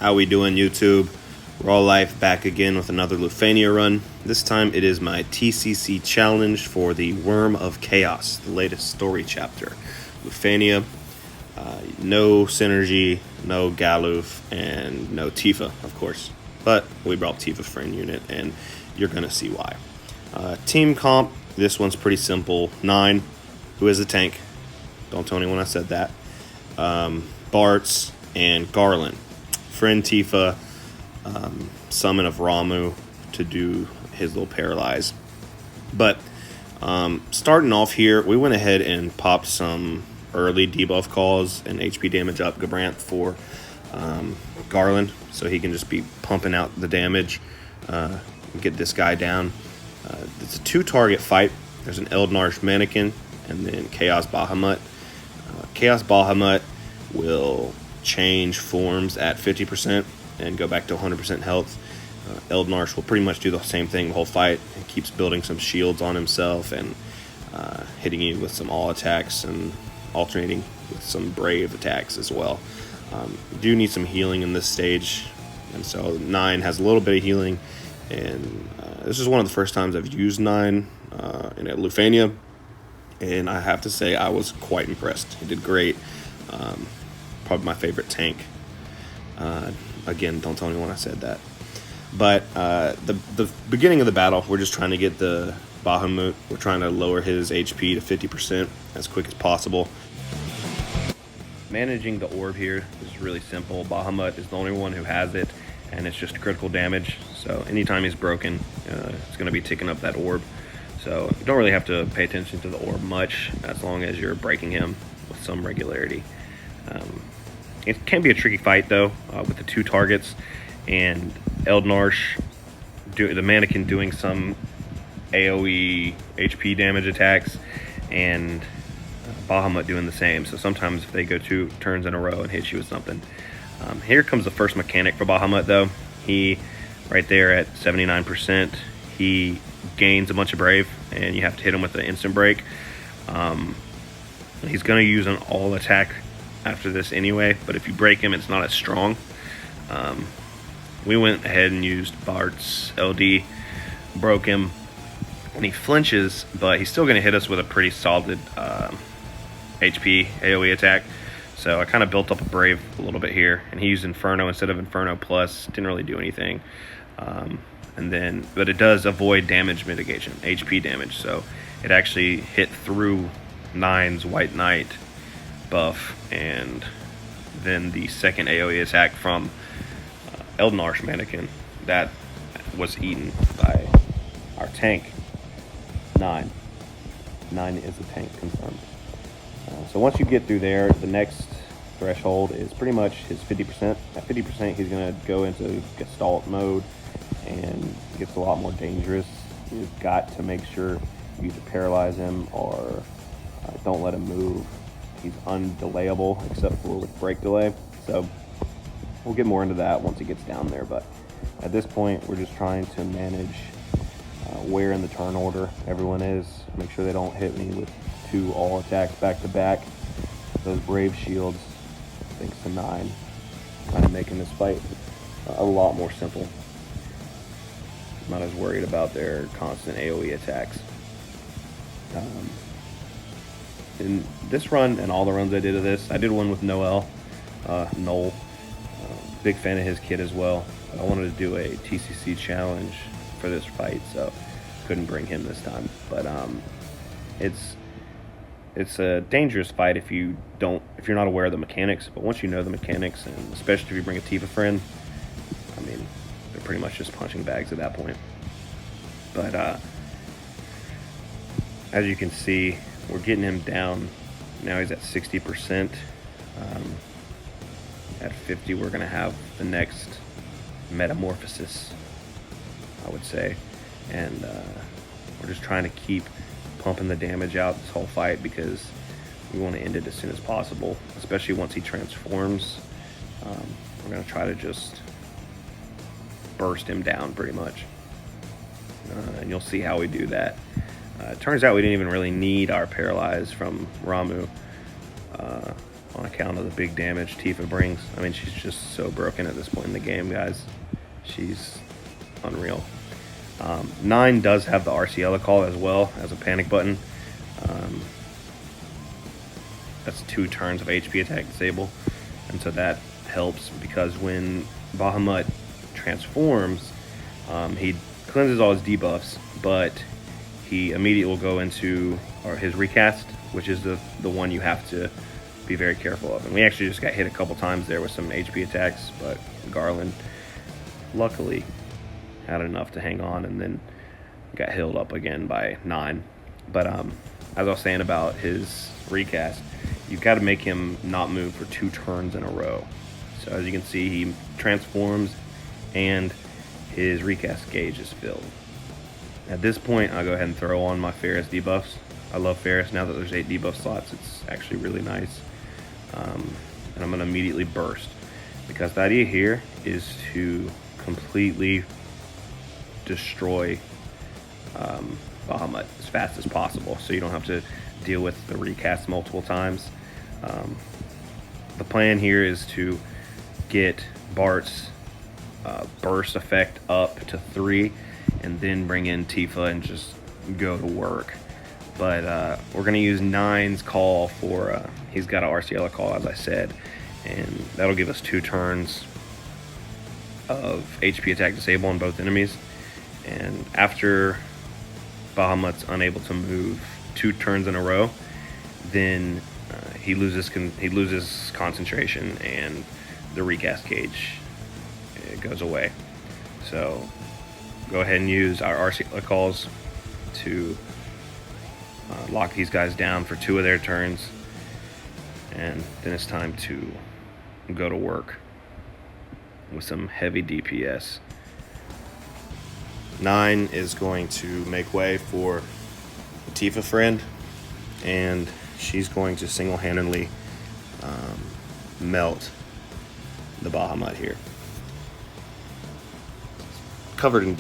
How we doing, YouTube? Raw Life back again with another Lufenia run. This time it is my TCC challenge for the Wyrm of Chaos, the latest story chapter. Lufenia, no Synergy, no Galuf, and no Tifa, of course. But we brought Tifa for in unit, and you're going to see why. Team comp, this one's pretty simple. 9, who is a tank? Don't tell anyone I said that. Bartz and Garland. Friend Tifa, summon of Ramu to do his little paralyze. But starting off here, we went ahead and popped some early debuff calls and HP damage up Gabrant for Garland, so he can just be pumping out the damage, get this guy down. It's a 2-target fight. There's an Eldnarsh Mannequin and then Chaos Bahamut. Chaos Bahamut will change forms at 50% and go back to 100% health. Eldnarsh will pretty much do the same thing the whole fight. He keeps building some shields on himself and hitting you with some all attacks and alternating with some brave attacks as well. You do need some healing in this stage, and so 9 has a little bit of healing, and this is one of the first times I've used 9 in a Lufenia, and I have to say I was quite impressed. He did great. Probably my favorite tank. Again, don't tell anyone I said that. But the beginning of the battle, we're just trying to get the Bahamut. We're trying to lower his HP to 50% as quick as possible. Managing the orb here is really simple. Bahamut is the only one who has it, and it's just critical damage. So anytime he's broken, it's going to be ticking up that orb. So you don't really have to pay attention to the orb much as long as you're breaking him with some regularity. It can be a tricky fight though, with the 2 targets and Eldnarsh, the mannequin doing some AoE HP damage attacks, and Bahamut doing the same. So sometimes if they go 2 turns in a row and hit you with something. Here comes the first mechanic for Bahamut though. He, right there at 79%, he gains a bunch of brave, and you have to hit him with an instant break. He's going to use an all attack after this anyway, but if you break him, it's not as strong. We went ahead and used Bartz LD, broke him, and he flinches, but he's still going to hit us with a pretty solid HP AoE attack. So I kind of built up a brave a little bit here, and he used Inferno instead of Inferno Plus. Didn't really do anything. But it does avoid damage mitigation, HP damage. So it actually hit through 9's White Knight buff, and then the second AoE attack from Eldnarsh Mannequin that was eaten by our tank. 9 is a tank confirmed. So once you get through there, the next threshold is pretty much his 50%. At 50%, he's going to go into Gestalt mode, and it gets a lot more dangerous. You've got to make sure you either paralyze him or don't let him move. He's undelayable except for with break delay. So we'll get more into that once he gets down there. But at this point, we're just trying to manage where in the turn order everyone is. Make sure they don't hit me with 2 all attacks back to back. Those brave shields, thanks to 9, kind of making this fight a lot more simple. I'm not as worried about their constant AoE attacks. In this run and all the runs I did of this, I did one with Noel. Big fan of his kit as well. I wanted to do a TCC challenge for this fight, so couldn't bring him this time. But it's a dangerous fight if you're not aware of the mechanics. But once you know the mechanics, and especially if you bring a Tifa friend, I mean, they're pretty much just punching bags at that point. But as you can see, we're getting him down. Now he's at 60%. At 50, we're going to have the next metamorphosis, I would say. And we're just trying to keep pumping the damage out this whole fight because we want to end it as soon as possible, especially once he transforms. We're going to try to just burst him down pretty much. And you'll see how we do that. It turns out we didn't even really need our paralyze from Ramu. on account of the big damage Tifa brings. I mean, she's just so broken at this point in the game, guys. She's unreal. 9 does have the RCL call as well as a panic button. That's 2 turns of HP attack disable, and so that helps because when Bahamut transforms, he cleanses all his debuffs, but he immediately will go into his recast, which is the one you have to be very careful of. And we actually just got hit a couple times there with some HP attacks, but Garland luckily had enough to hang on and then got healed up again by 9. But as I was saying about his recast, you've got to make him not move for 2 turns in a row. So as you can see, he transforms and his recast gauge is filled. At this point, I'll go ahead and throw on my Ferris debuffs. I love Ferris. Now that there's 8 debuff slots, it's actually really nice. And I'm going to immediately burst, because the idea here is to completely destroy Bahamut as fast as possible, so you don't have to deal with the recast multiple times. The plan here is to get Bart's burst effect up to 3 and then bring in Tifa and just go to work. But we're going to use 9's call for, he's got an RCL call, as I said, and that'll give us 2 turns of HP attack disable on both enemies. And after Bahamut's unable to move 2 turns in a row, then he loses concentration and the recast gauge goes away. So go ahead and use our RCL calls to lock these guys down for 2 of their turns, and then it's time to go to work with some heavy DPS. 9 is going to make way for the Tifa friend, and she's going to single-handedly melt the Bahamut here. Covered in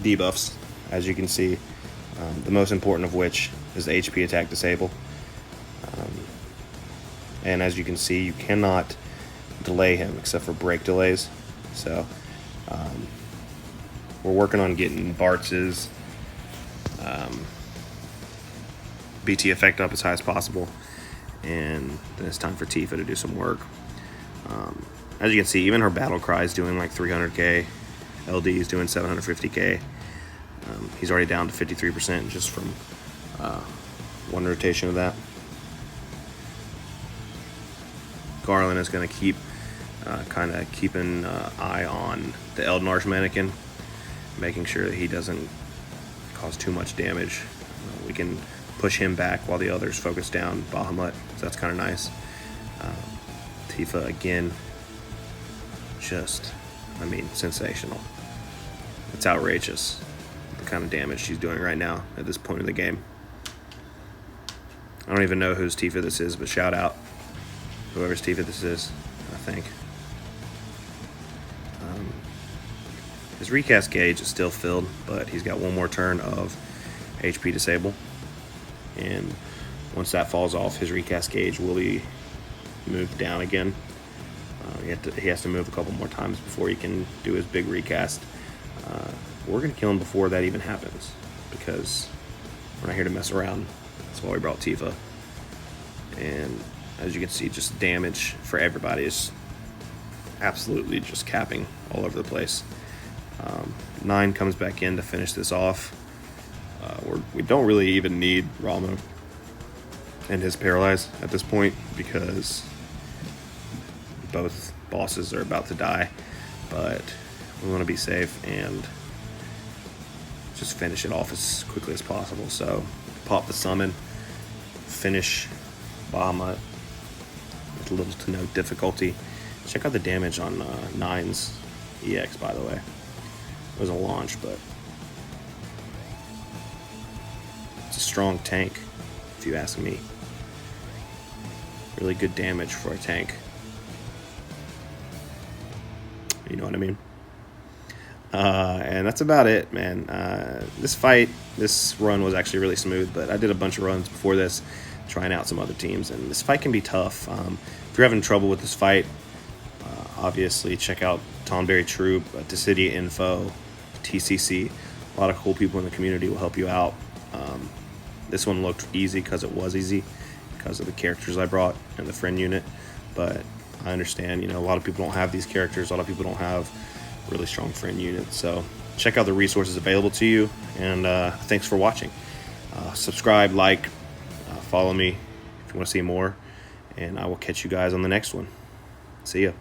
debuffs, as you can see, the most important of which is the HP attack disable. And as you can see, you cannot delay him except for break delays. So we're working on getting Bartz's BT effect up as high as possible, and then it's time for Tifa to do some work. As you can see, even her battle cry is doing like 300k, LD is doing 750k. He's already down to 53% just from 1 rotation of that. Garland is going to keep kind of keeping an eye on the Eldnar's mannequin, making sure that he doesn't cause too much damage. We can push him back while the others focus down Bahamut, so that's kind of nice. Tifa again, just, I mean, sensational. It's outrageous the kind of damage she's doing right now at this point in the game. I don't even know whose Tifa this is, but shout out whoever's Tifa this is, I think. His recast gauge is still filled, but he's got 1 more turn of HP disable, and once that falls off, his recast gauge will be moved down again. He has to move a couple more times before he can do his big recast. We're going to kill him before that even happens, because we're not here to mess around. That's why we brought Tifa. And as you can see, just damage for everybody is absolutely just capping all over the place. 9 comes back in to finish this off. We don't really even need Rama and his paralyze at this point, because both bosses are about to die, but we want to be safe and just finish it off as quickly as possible. So pop the summon, finish Bahamut with little to no difficulty. Check out the damage on 9's EX, by the way. It was a launch, but it's a strong tank, if you ask me. Really good damage for a tank. You know what I mean? And that's about it, man. This run was actually really smooth, but I did a bunch of runs before this trying out some other teams. And this fight can be tough. If you're having trouble with this fight, obviously check out Tonberry Troop, Dissidia Info, TCC. A lot of cool people in the community will help you out. This one looked easy because it was easy, because of the characters I brought and the friend unit. But I understand, a lot of people don't have these characters. A lot of people don't have really strong friend units. So check out the resources available to you. And thanks for watching. Subscribe, like, follow me if you want to see more. And I will catch you guys on the next one. See ya.